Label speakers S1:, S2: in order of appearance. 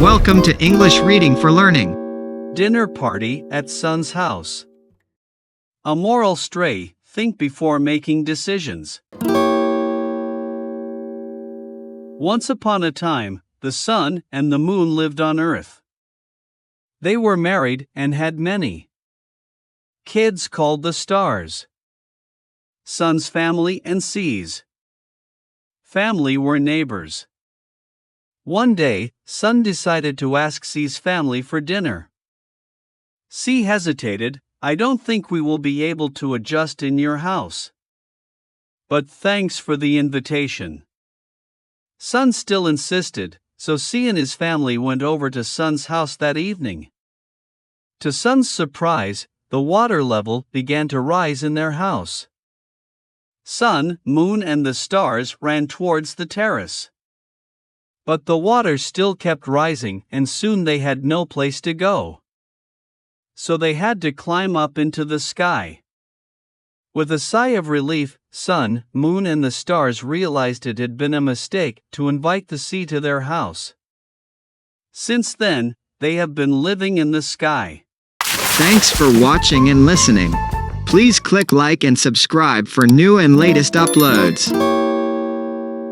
S1: Welcome to English Reading for Learning.
S2: Dinner party at son's house. A moral stray: think before making decisions. Once upon a time, the sun and the moon lived on Earth. They were married and had many kids called the stars. Sun's family and C's family were neighbors. One day, Sun decided to ask C's family for dinner. C hesitated. "I don't think we will be able to adjust in your house. But thanks for the invitation." Sun still insisted, so C and his family went over to Sun's house that evening. To Sun's surprise, the water level began to rise in their house. Sun, Moon, and the stars ran towards the terrace. But the water still kept rising, and soon they had no place to go. So they had to climb up into the sky. With a sigh of relief, Sun, Moon, and the stars realized it had been a mistake to invite the sea to their house. Since then, they have been living in the sky.
S1: Thanks for watching and listening. Please click like and subscribe for new and latest uploads.